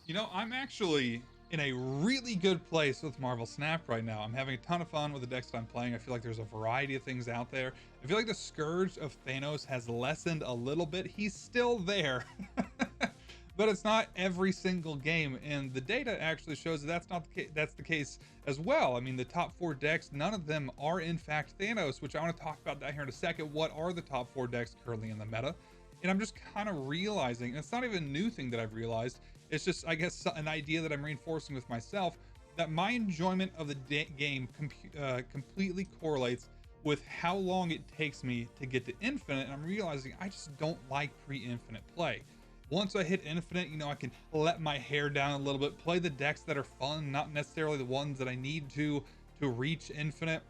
You know, I'm actually in a really good place with Marvel Snap right now. I'm having a ton of fun with the decks that I'm playing. I feel like there's a variety of things out there. I feel like the scourge of Thanos has lessened a little bit. He's still there, but it's not every single game. And the data actually shows that that's not the case. That's the case as well. I mean, the top 4 decks, none of them are in fact Thanos, which I want to talk about that here in a second. What are the top 4 decks currently in the meta? And I'm just kind of realizing, and it's not even a new thing that I've realized, it's just, I guess, an idea that I'm reinforcing with myself, that my enjoyment of the game completely correlates with how long it takes me to get to infinite. And I'm realizing I just don't like pre-infinite play. Once I hit infinite, you know, I can let my hair down a little bit, play the decks that are fun, not necessarily the ones that I need to reach infinite.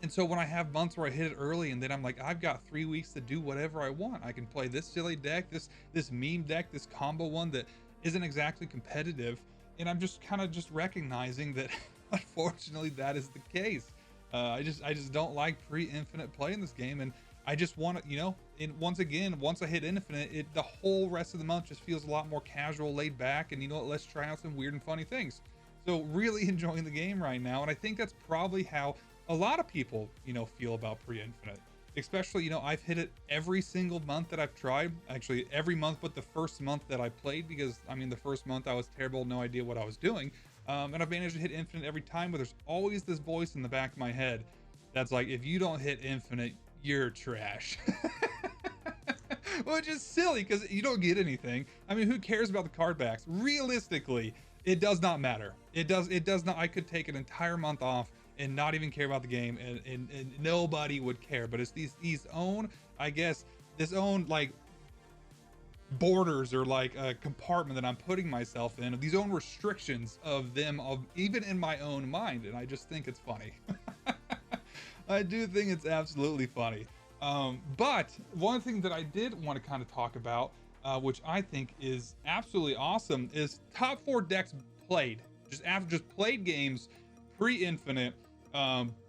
And so when I have months where I hit it early and then I'm like, I've got 3 weeks to do whatever I want. I can play this silly deck, this meme deck, this combo one that isn't exactly competitive. And I'm just kind of just recognizing that unfortunately that is the case. I just don't like pre-infinite play in this game. And I just want to, you know, and once again, once I hit infinite, the whole rest of the month just feels a lot more casual, laid back. And you know what, let's try out some weird and funny things. So really enjoying the game right now. And I think that's probably how a lot of people, you know, feel about pre-infinite. Especially, you know, I've hit it every single month that I've tried. Actually, every month but the first month that I played, because I mean, the first month I was terrible, no idea what I was doing. And I've managed to hit infinite every time, but there's always this voice in the back of my head that's like, if you don't hit infinite, you're trash. Which is silly because you don't get anything. I mean, who cares about the card backs? Realistically, it does not matter. It does not. I could take an entire month off and not even care about the game, and nobody would care. But it's these own, I guess, this own like borders or like a compartment that I'm putting myself in, of these own restrictions of them, of even in my own mind. And I just think it's funny. I do think it's absolutely funny. But one thing that I did want to kind of talk about, which I think is absolutely awesome, is top 4 decks played. Just played games pre-infinite.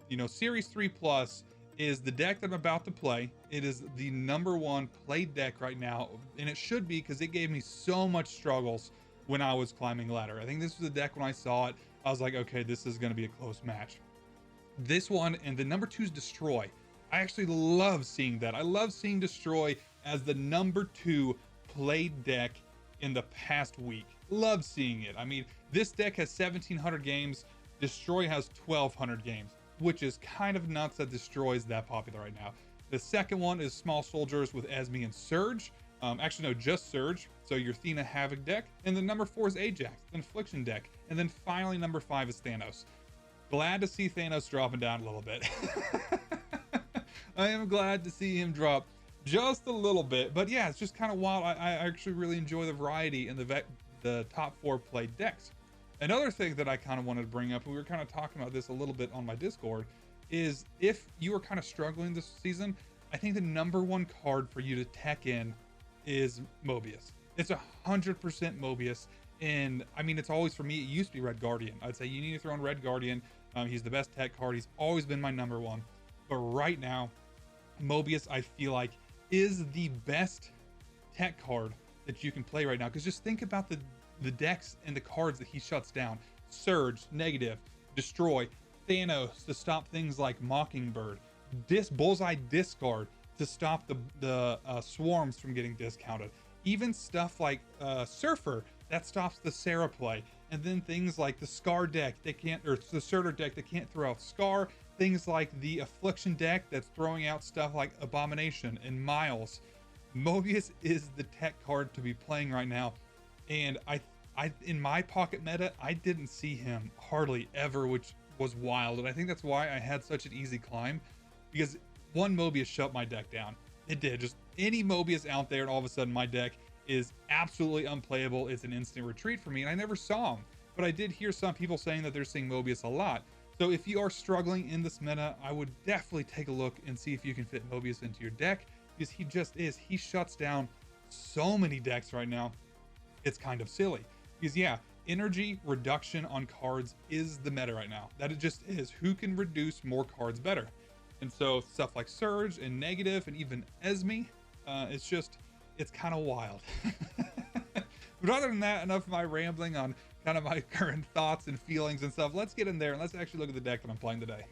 You know, Series 3 Plus is the deck that I'm about to play. It is the #1 played deck right now, and it should be, because it gave me so much struggles when I was climbing ladder. I think this was the deck when I saw it, I was like, okay, this is going to be a close match. This one, and the #2 is Destroy. I actually love seeing that. I love seeing Destroy as the #2 played deck in the past week. Love seeing it. I mean, this deck has 1,700 games. Destroy has 1,200 games, which is kind of nuts that Destroy is that popular right now. The second one is Small Soldiers with Esme and Surge. Actually, no, just Surge. So your Athena Havoc deck. And then #4 is Ajax, the Infliction deck. And then finally, #5 is Thanos. Glad to see Thanos dropping down a little bit. I am glad to see him drop just a little bit. But yeah, it's just kind of wild. I actually really enjoy the variety in the top 4 played decks. Another thing that I kind of wanted to bring up, and we were kind of talking about this a little bit on my Discord, is if you are kind of struggling this season, I think the #1 card for you to tech in is Mobius. It's 100% Mobius. And I mean, it's always, for me, it used to be Red Guardian. I'd say you need to throw in Red Guardian. He's the best tech card. He's always been my #1. But right now, Mobius, I feel like, is the best tech card that you can play right now. Because just think about the decks and the cards that he shuts down. Surge, negative. Destroy. Thanos to stop things like Mockingbird. Bullseye discard to stop the swarms from getting discounted. Even stuff like Surfer that stops the Sarah play. And then things like the Scar deck, they can't, or the Surtur deck that can't throw out Scar. Things like the Affliction deck that's throwing out stuff like Abomination and Miles. Mobius is the tech card to be playing right now. And I in my pocket meta, I didn't see him hardly ever, which was wild. And I think that's why I had such an easy climb, because one Mobius shut my deck down. It did. Just any Mobius out there, and all of a sudden my deck is absolutely unplayable. It's an instant retreat for me, and I never saw him. But I did hear some people saying that they're seeing Mobius a lot. So if you are struggling in this meta, I would definitely take a look and see if you can fit Mobius into your deck, because he just is. He shuts down so many decks right now. It's kind of silly. Because yeah, energy reduction on cards is the meta right now. That it just is. Who can reduce more cards better? And so stuff like Surge and Negative and even Esme, it's kind of wild. But other than that, enough of my rambling on kind of my current thoughts and feelings and stuff. Let's get in there and let's actually look at the deck that I'm playing today.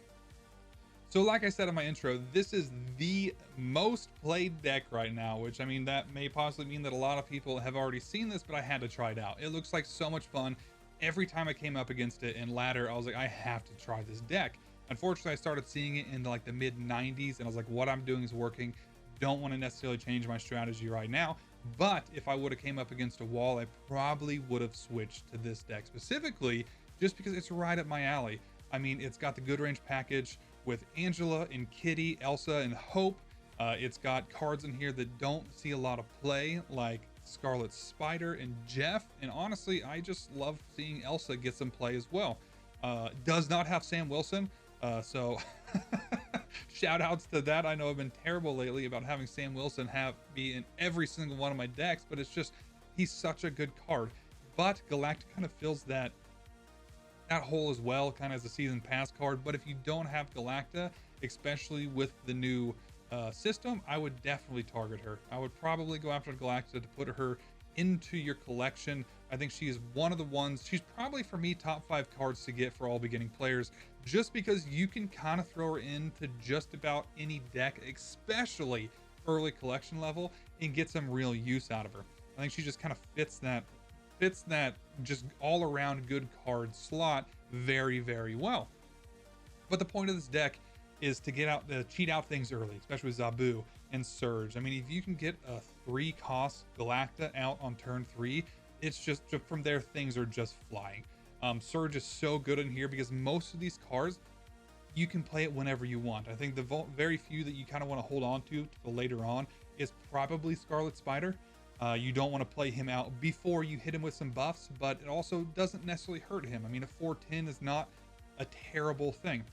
So like I said in my intro, this is the most played deck right now, which I mean, that may possibly mean that a lot of people have already seen this, but I had to try it out. It looks like so much fun. Every time I came up against it in ladder, I was like, I have to try this deck. Unfortunately, I started seeing it in like the mid 90s and I was like, what I'm doing is working. Don't want to necessarily change my strategy right now. But if I would have came up against a wall, I probably would have switched to this deck specifically, just because it's right up my alley. I mean, it's got the good range package with Angela and Kitty, Elsa and Hope. It's got cards in here that don't see a lot of play, like Scarlet Spider and Jeff. And honestly, I just love seeing Elsa get some play as well. Does not have Sam Wilson, so shout outs to that. I know I've been terrible lately about having Sam Wilson be in every single one of my decks, but it's just, he's such a good card. But Galacta kind of fills that hole as well, kind of as a season pass card. But if you don't have Galacta, especially with the new system, I would definitely target her. I would probably go after Galacta to put her into your collection. I think she is one of the ones, she's probably for me top 5 cards to get for all beginning players, just because you can kind of throw her into just about any deck, especially early collection level, and get some real use out of her. I think she just kind of fits that just all around good card slot very, very well. But the point of this deck is to cheat out things early, especially with Zabu and Surge. I mean, if you can get a 3-cost Galacta out on turn 3, it's just from there, things are just flying. Surge is so good in here because most of these cards, you can play it whenever you want. I think the very few that you kind of want to hold on to later on is probably Scarlet Spider. You don't want to play him out before you hit him with some buffs, but it also doesn't necessarily hurt him. I mean, a 410 is not a terrible thing.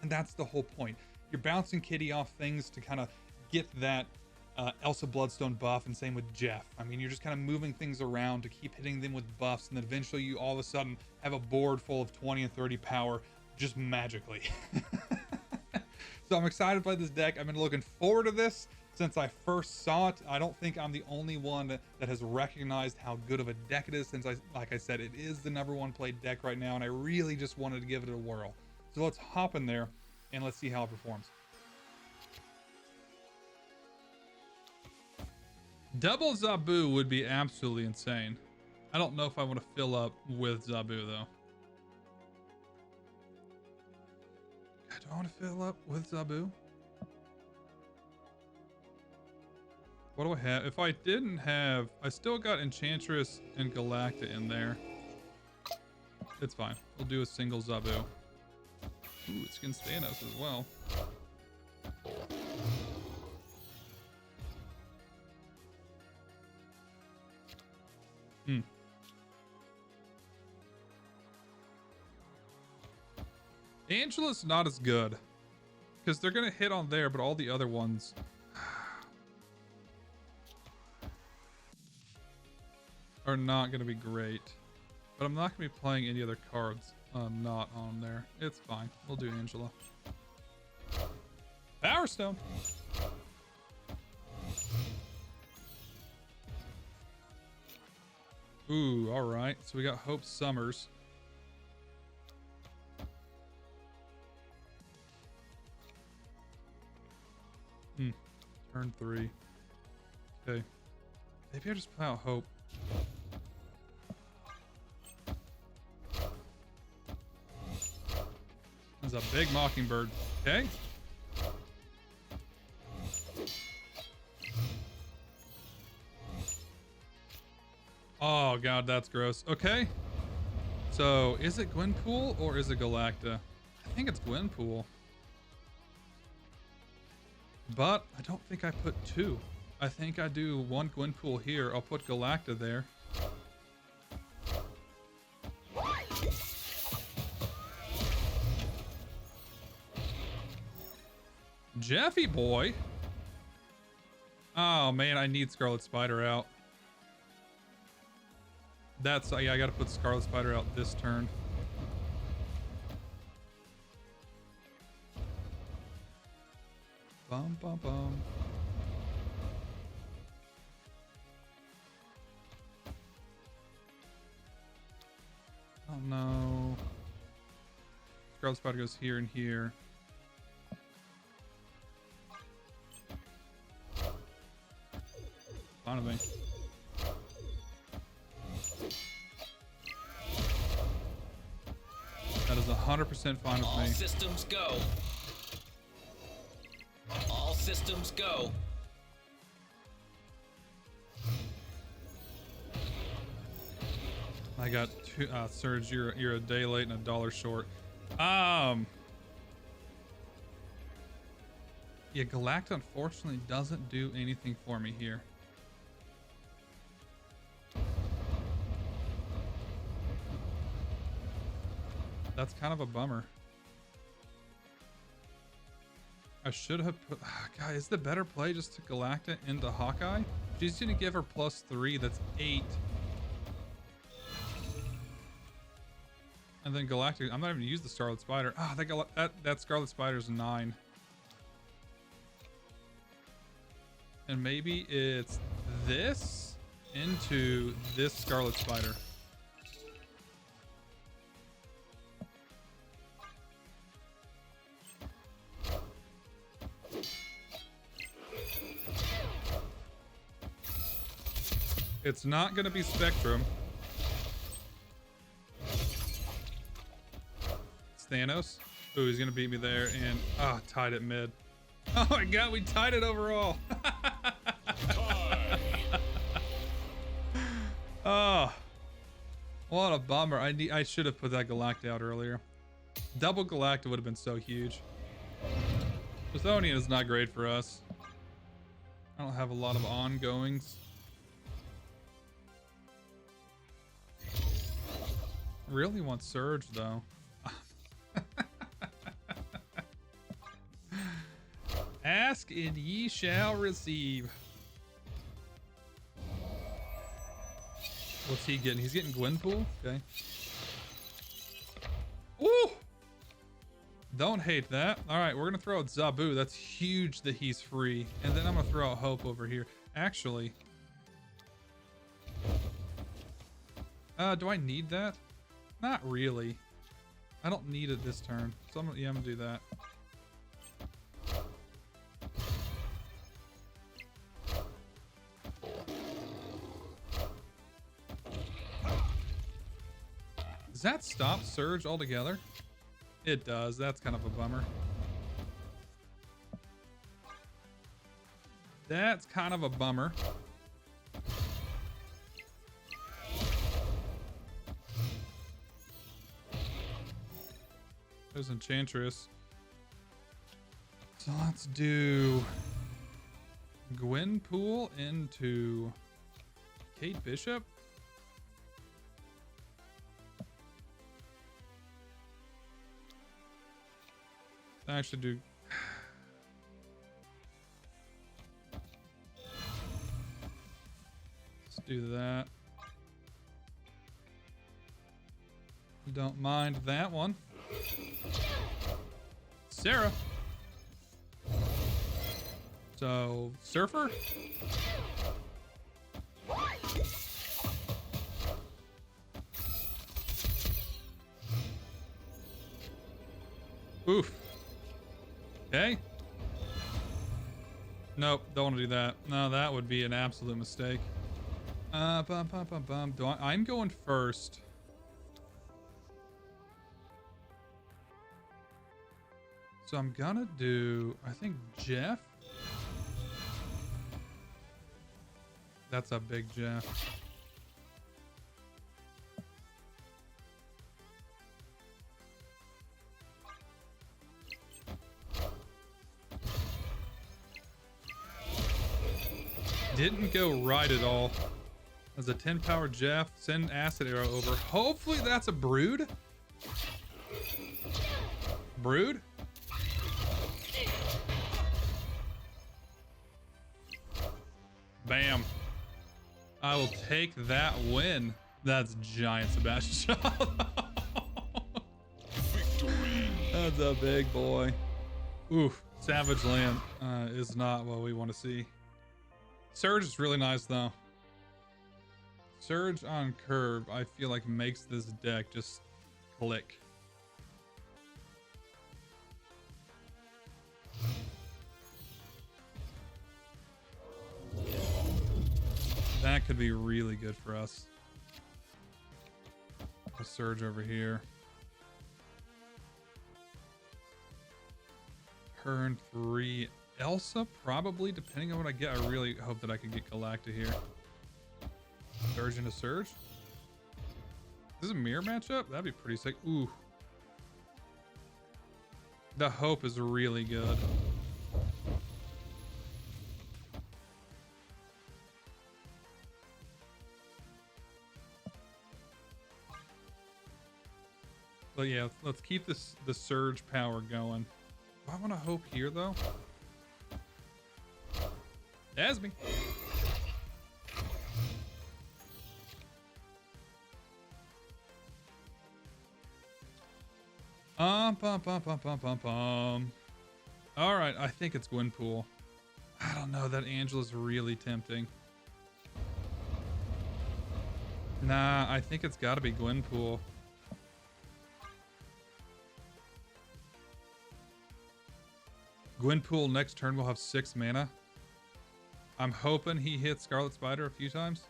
And that's the whole point. You're bouncing Kitty off things to kind of get that Elsa Bloodstone buff, and same with Jeff. I mean, you're just kind of moving things around to keep hitting them with buffs, and then eventually you all of a sudden have a board full of 20 and 30 power just magically. So I'm excited to play this deck. I've been looking forward to this since I first saw it. I don't think I'm the only one that has recognized how good of a deck it is, since like I said, it is the #1 played deck right now, and I really just wanted to give it a whirl. So let's hop in there and let's see how it performs. Double Zabu would be absolutely insane. I don't know if I want to fill up with Zabu though. Do I want to fill up with Zabu? What do I have? If I didn't have, I still got Enchantress and Galacta in there. It's fine. We'll do a single Zabu. Ooh, it's against Thanos as well. Angela's not as good because they're gonna hit on there, but all the other ones are not gonna be great. But I'm not gonna be playing any other cards not on there. It's fine. We'll do Angela. Power Stone. Ooh, all right. So we got Hope Summers. Turn 3. Okay. Maybe I just play out Hope. There's a big Mockingbird. Okay. Oh god, that's gross. Okay. So is it Gwenpool or is it Galacta? I think it's Gwenpool. But I don't think I put 2. I think I do 1 Gwenpool here. I'll put Galacta there. Jeffy boy. Oh man, I need Scarlet Spider out. That's, yeah, I gotta put Scarlet Spider out this turn. Bum, bum, bum. Oh no. Scarlet Spider goes here and here. Fine with me. That is 100% fine with me. All systems go. All systems go. I got two, Surge, you're a day late and $1 short. Yeah, Galacta unfortunately doesn't do anything for me here. That's kind of a bummer. I should have put, guys, is the better play just to Galacta into Hawkeye? She's gonna give her +3, that's 8. And then Galactic, I'm not even gonna use the Scarlet Spider. Ah, that Scarlet Spider's 9. And maybe it's this into this Scarlet Spider. It's not gonna be Spectrum. It's Thanos. Ooh, he's gonna beat me there, and tied it mid. Oh my god, we tied it overall. Oh, what a bummer. I should have put that Galacta out earlier. Double Galacta would have been so huge. Chthonian is not great for us. I don't have a lot of ongoings. Really want Surge though. Ask and ye shall receive. What's he getting? He's getting Gwenpool? Okay. Ooh! Don't hate that. Alright, we're gonna throw out Zabu. That's huge that he's free. And then I'm gonna throw out Hope over here. Actually. Do I need that? Not really. I don't need it this turn. So I'm gonna do that. Does that stop Surge altogether? It does. That's kind of a bummer. That's kind of a bummer. There's Enchantress. So let's do Gwenpool into Kate Bishop. I actually do. Let's do that. Don't mind that one. Sarah. So, Surfer? Oof. Okay. Nope, don't want to do that. No, that would be an absolute mistake. I'm going first. So I'm gonna do, I think, Jeff. That's a big Jeff. Didn't go right at all. As a 10 power Jeff, send acid arrow over. Hopefully that's a brood. Brood? Bam. I will take that win. That's giant Sebastian. That's a big boy. Oof. Savage Land is not what we want to see. Surge is really nice though. Surge on curve, I feel like makes this deck just click. That could be really good for us. A surge over here. Turn 3 Elsa, probably, depending on what I get. I really hope that I can get Galacta here. Surge into surge. Is this a mirror matchup? That'd be pretty sick. Ooh. The hope is really good. But yeah, let's keep the surge power going. Do I want to hope here though? That's me. All right, I think it's Gwenpool. I don't know, that Angela's really tempting. Nah, I think it's got to be Gwenpool. Gwenpool next turn will have 6 mana. I'm hoping he hits Scarlet Spider a few times.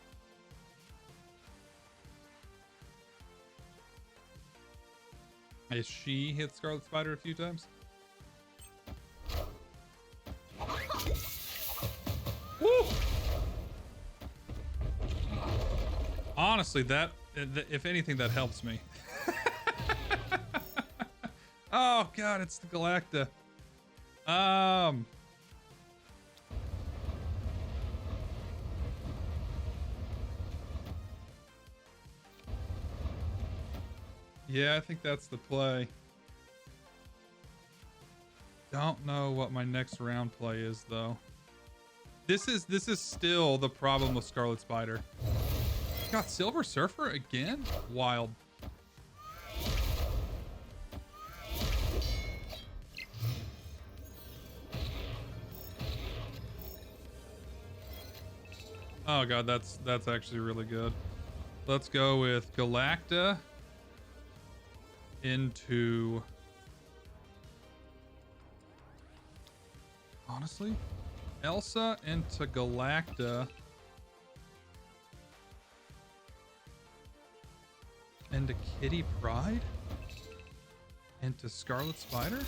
Is she hit Scarlet Spider a few times? Woo! Honestly, that if anything, that helps me. Oh god, it's the Galacta. Yeah, I think that's the play. Don't know what my next round play is though. This is still the problem with Scarlet Spider. Got Silver Surfer again? Wild. Oh god, that's actually really good. Let's go with Galacta into, honestly, Elsa into Galacta into Kitty Pryde into Scarlet Spider.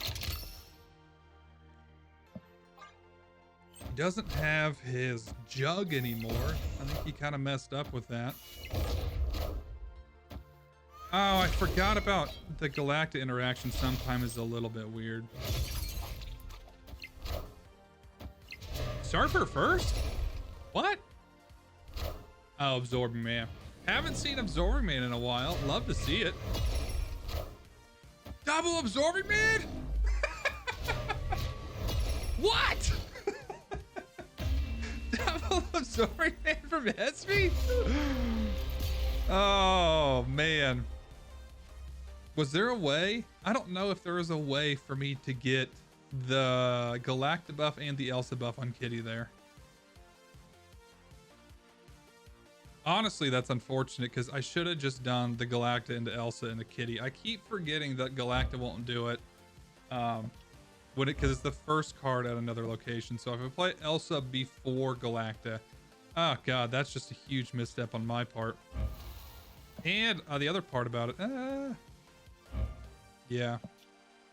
He doesn't have his jug anymore. I think he kind of messed up with that. Oh, I forgot about the Galacta interaction. Sometimes is a little bit weird. Surfer first? What? Oh, Absorbing Man. Haven't seen Absorbing Man in a while. Love to see it. Double Absorbing Man? What? Double Absorbing Man from Hesby? Oh, man. Was there a way? I don't know if there was a way for me to get the Galacta buff and the Elsa buff on Kitty there. Honestly, that's unfortunate because I should have just done the Galacta into Elsa into Kitty. I keep forgetting that Galacta won't do it. Because it's the first card at another location. So if I play Elsa before Galacta, oh god, that's just a huge misstep on my part. And the other part about it, yeah,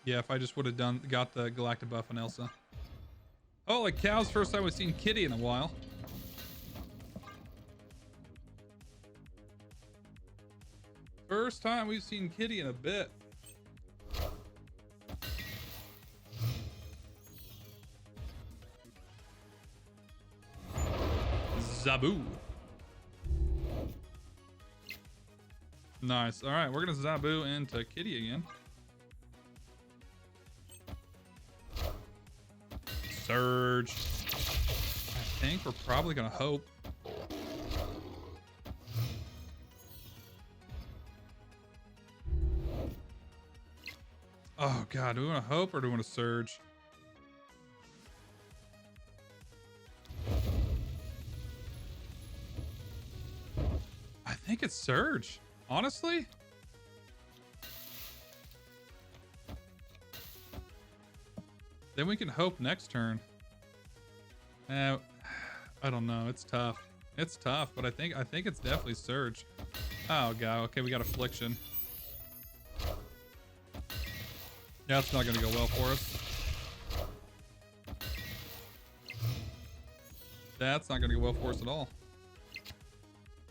if I just would have got the Galacta buff on Elsa. Holy cows! First time we've seen Kitty in a while. First time we've seen Kitty in a bit. Zabu. Nice. All right, we're gonna Zabu into Kitty again. Surge. I think we're probably gonna hope. Oh god, do we want to hope or do we want to surge? get Surge, honestly. Then we can hope next turn. I don't know. It's tough. It's tough, but I think it's definitely Surge. Oh god. Okay, we got Affliction. That's not gonna go well for us. That's not gonna go well for us at all.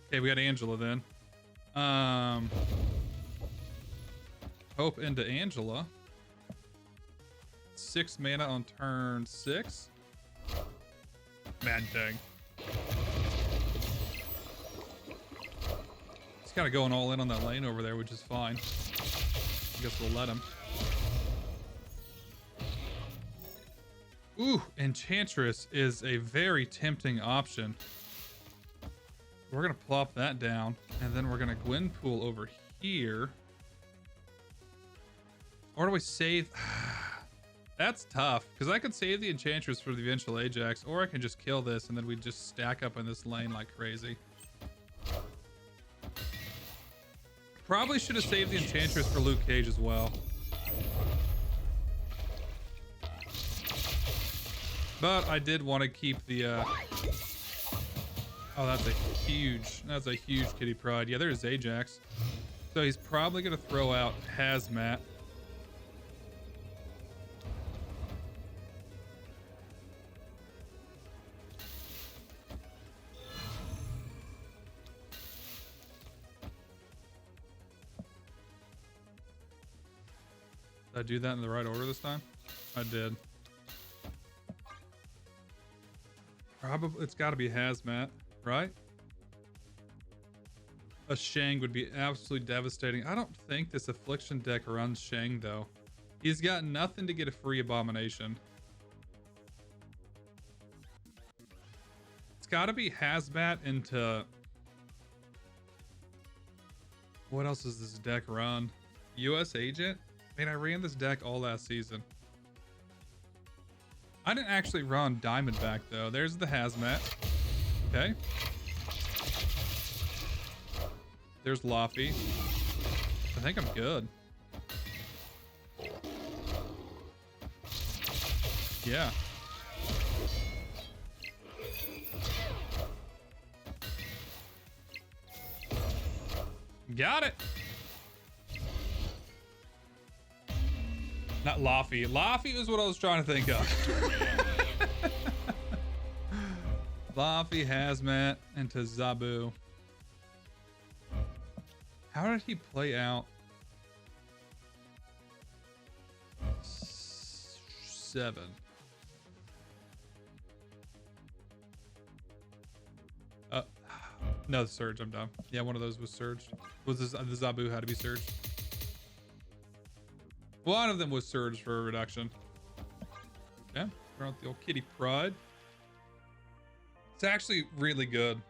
Okay, we got Angela then. Hope into Angela. 6 mana on turn 6. Mad Thing. He's kind of going all in on that lane over there, which is fine. I guess we'll let him. Ooh, Enchantress is a very tempting option. We're going to plop that down, and then we're going to Gwenpool over here. Or do we save... That's tough, because I could save the Enchantress for the eventual Ajax, or I can just kill this, and then we just stack up in this lane like crazy. Probably should have saved the Enchantress for Luke Cage as well. But I did want to keep the... Oh, that's a huge kitty Pryde. Yeah, there's Ajax. So he's probably going to throw out Hazmat. Did I do that in the right order this time? I did. Probably, it's got to be Hazmat, right? A Shang would be absolutely devastating. I don't think this Affliction deck runs Shang, though. He's got nothing to get a free Abomination. It's got to be Hazmat into... What else does this deck run? US Agent? I mean, I ran this deck all last season. I didn't actually run Diamondback, though. There's the Hazmat. Okay. There's Laffy. I think I'm good. Yeah. Got it. Not Laffy. Laffy is what I was trying to think of. Laffy, Hazmat, into Zabu. How did he play out? 7. No, Surge. I'm dumb. Yeah, one of those was Surged. Was this, the Zabu had to be Surged? One of them was Surged for a reduction. Okay, throw out the old kitty Pryde. It's actually really good.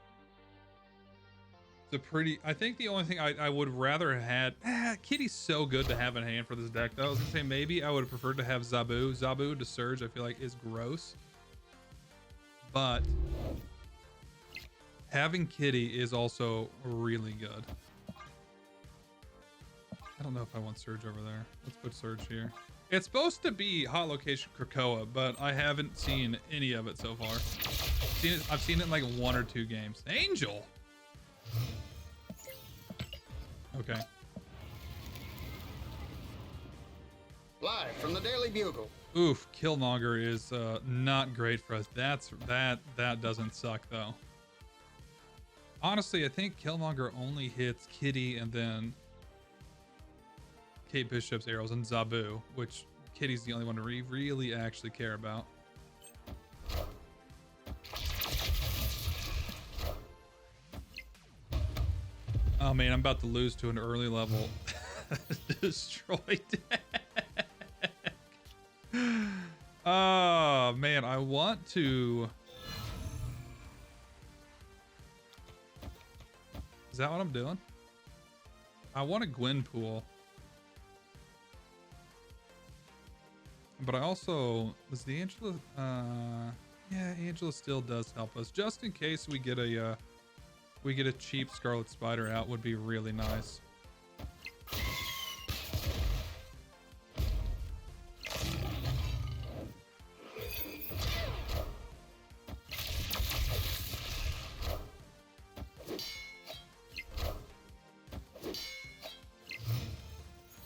It's a pretty... I think the only thing I would rather have had... Kitty's so good to have in hand for this deck, though. I was gonna say maybe I would have preferred to have Zabu. Zabu to Surge, I feel like, is gross. But... having Kitty is also really good. I don't know if I want Surge over there. Let's put Surge here. It's supposed to be Hot Location Krakoa, but I haven't seen any of it so far. I've seen it in like 1 or 2 games. Angel! Okay. Live from the Daily Bugle. Oof, Killmonger is not great for us. That doesn't suck though. Honestly, I think Killmonger only hits Kitty and then Kate Bishop's arrows and Zabu, which Kitty's the only one to really actually care about. Oh man, I'm about to lose to an early level destroy deck. Oh man, I want to... Is that what I'm doing? I want a Gwenpool. But I also... Was the Angela... yeah, Angela still does help us. Just in case we get a We get a cheap Scarlet Spider out would be really nice.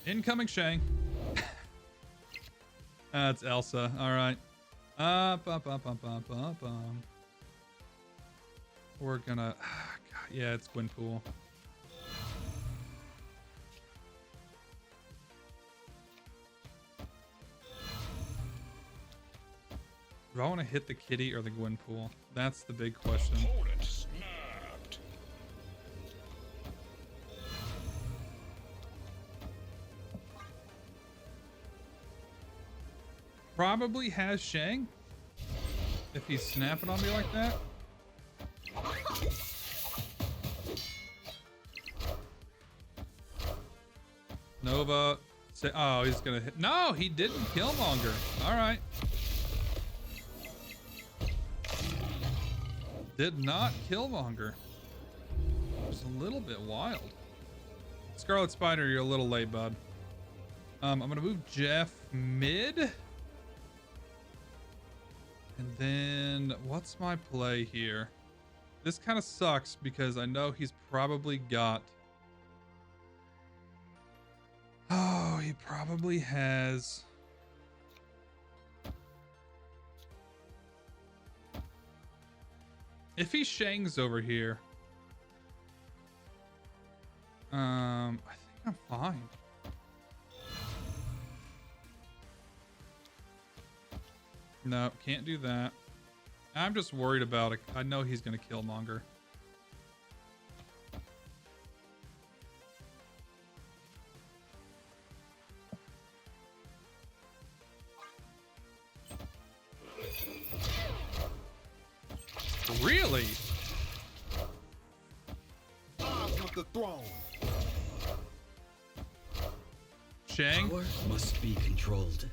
Incoming Shang. That's Elsa. All right. We're gonna. God, yeah, it's Gwenpool. Do I want to hit the kitty or the Gwenpool? That's the big question. Probably has Shang. If he's snapping on me like that. Nova. Say, oh, he's gonna hit. No, he didn't Killmonger. All right. Did not Killmonger. It was a little bit wild. Scarlet Spider, you're a little late, bud. I'm gonna move Jeff mid. And then what's my play here? This kind of sucks because I know he's probably got. Oh, he probably has. If he Shang's over here, I think I'm fine. No, can't do that. I'm just worried about it. I know he's gonna Killmonger. Really? The throne. Shang? Power must be controlled.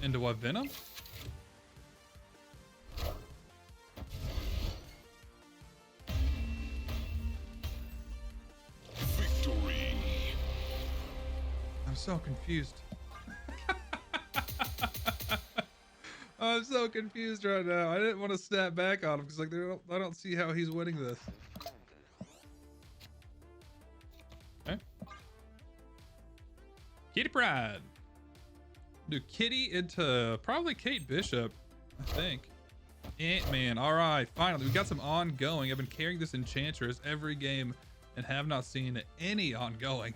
Into what, Venom? Victory. I'm so confused. I'm so confused right now. I didn't want to snap back on him because like I don't see how he's winning this. Okay. Kitty Pryde. Do Kitty into probably Kate Bishop, I think. Ant-Man. All right, finally we got some ongoing. I've been carrying this Enchantress every game and have not seen any ongoing.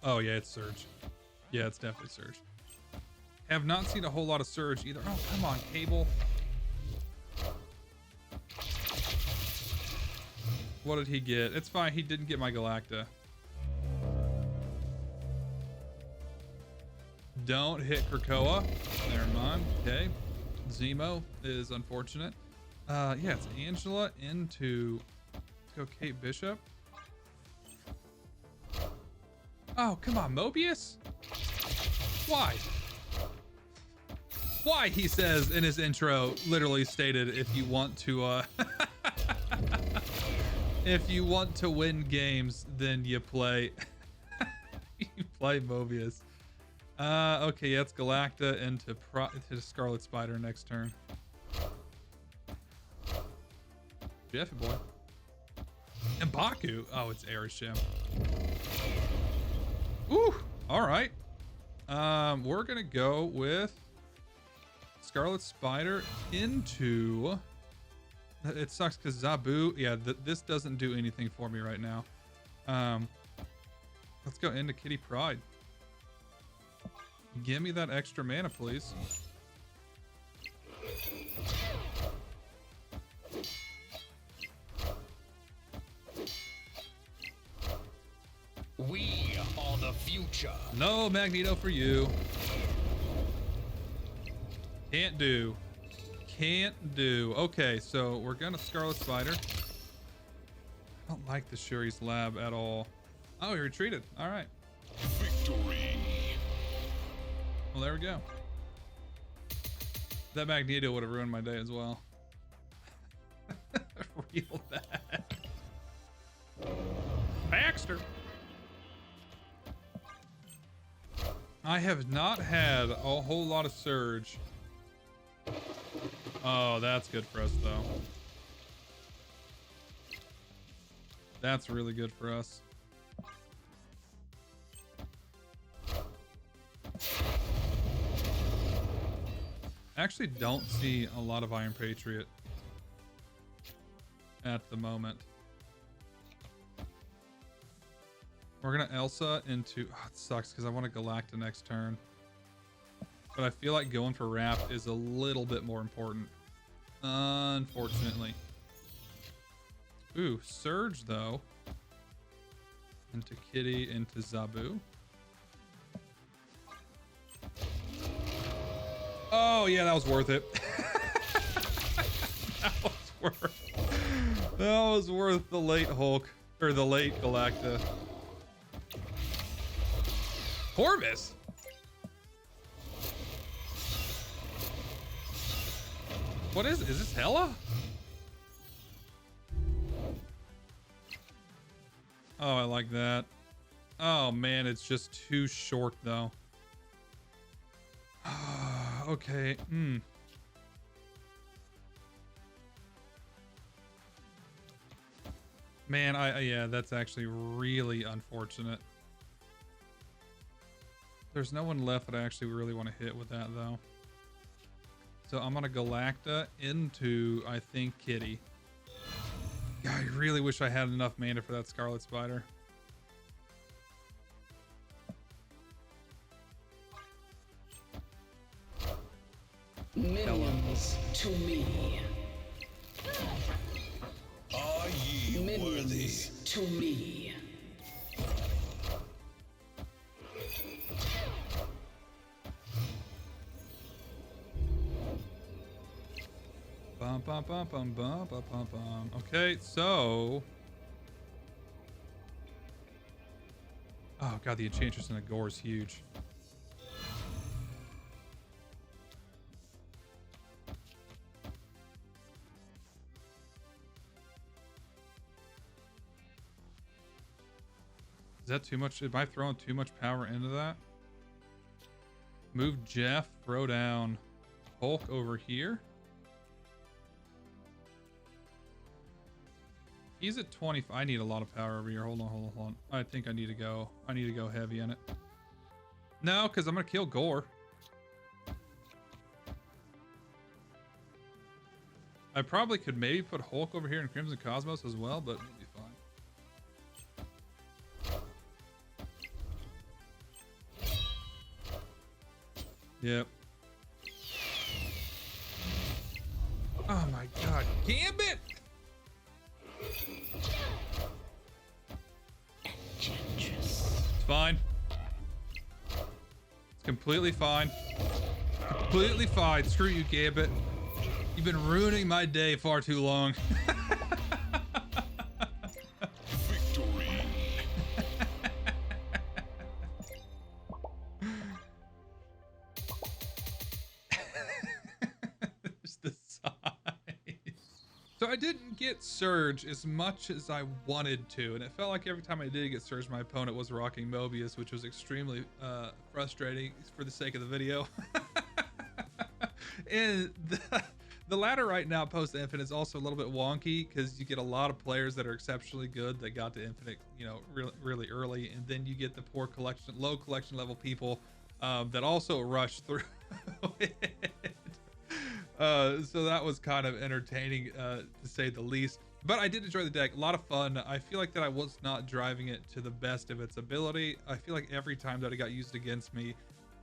Oh yeah, it's Surge. Yeah, it's definitely Surge. Have not seen a whole lot of Surge either. Oh, come on, Cable. What did he get? It's fine. He didn't get my Galacta. Don't hit Krakoa. Never mind. Okay. Zemo is unfortunate. Yeah, it's Angela into... Let's go Kate Bishop. Oh, come on, Mobius? Why? Why, he says in his intro, literally stated, if you want to, if you want to win games, then you play, you play Mobius. Okay, yeah, it's Galacta into Scarlet Spider next turn. Jeffy boy. And Baku. Oh, it's Arishem. Ooh, all right. We're gonna go with Scarlet Spider into. It sucks because Zabu. Yeah, this doesn't do anything for me right now. Let's go into Kitty Pryde. Give me that extra mana, please. We are the future. No Magneto for you. Can't do. Can't do. Okay, so we're gonna Scarlet Spider. I don't like the Shuri's Lab at all. Oh, he retreated. All right. Victory. Well, there we go. That Magneto would have ruined my day as well. Real bad. Baxter. I have not had a whole lot of surge. Oh, that's good for us though. That's really good for us. I actually don't see a lot of Iron Patriot at the moment. We're gonna Elsa into, oh, it sucks because I want a Galacta next turn. But I feel like going for Wrath is a little bit more important. Unfortunately. Ooh, Surge though. Into Kitty, into Zabu. Oh yeah, that was worth it. That was worth the late Hulk, or the late Galacta. Corvus. What is it? Is this Hela? Oh, I like that. Oh man, it's just too short though. Okay. Man, yeah, that's actually really unfortunate. There's no one left that I actually really want to hit with that though. So I'm gonna Galacta into, I think, Kitty. God, I really wish I had enough mana for that Scarlet Spider. Minions to me. Are ye worthy? Minions to me. Bum, bum, bum, bum, bum, bum, bum, bum. Okay, so. Oh god, the Enchantress in a gore is huge. Is that too much? Am I throwing too much power into that? Move Jeff, throw down Hulk over here. He's at 20. I need a lot of power over here. Hold on, hold on, hold on. I think I need to go heavy in it. No, because I'm gonna kill Gore. I probably could maybe put Hulk over here in Crimson Cosmos as well, but it'll be fine. Yep. Oh my god. Gambit! Enchantress. It's fine. It's completely fine. Completely fine. Screw you, Gambit. You've been ruining my day far too long. Victory. There's the size. So I didn't get Surge as much as I wanted to, and it felt like every time I did get Surge, my opponent was rocking Mobius, which was extremely frustrating for the sake of the video. And the ladder right now post Infinite is also a little bit wonky because you get a lot of players that are exceptionally good that got to Infinite, you know, really early, and then you get the poor collection, low collection level people that also rush through it. So that was kind of entertaining to say the least, but I did enjoy the deck. A lot of fun. I feel like that I was not driving it to the best of its ability. I feel like every time that it got used against me,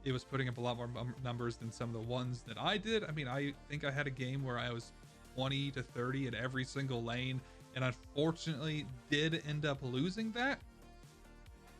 it was putting up a lot more numbers than some of the ones that I did. I mean, I think I had a game where I was 20 to 30 in every single lane, and unfortunately did end up losing that.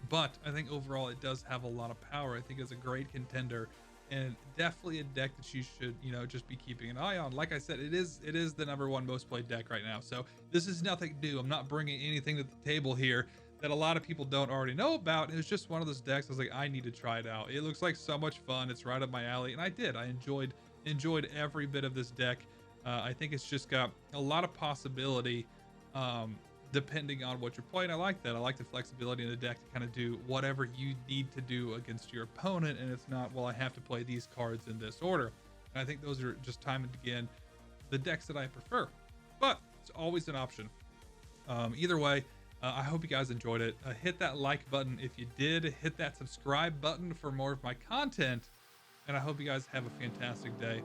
But I think overall it does have a lot of power. I think it's a great contender and definitely a deck that you should, you know, just be keeping an eye on. Like I said, it is the #1 most played deck right now. So this is nothing new. I'm not bringing anything to the table here that a lot of people don't already know about. And it's just one of those decks I was like, I need to try it out. It looks like so much fun. It's right up my alley, and I did. I enjoyed every bit of this deck. I think it's just got a lot of possibility depending on what you're playing. I like that. I like the flexibility in the deck to kind of do whatever you need to do against your opponent, and it's not, well, I have to play these cards in this order. And I think those are just time and again the decks that I prefer, but it's always an option. Either way, I hope you guys enjoyed it. Hit that like button if you did. Hit that subscribe button for more of my content, and I hope you guys have a fantastic day.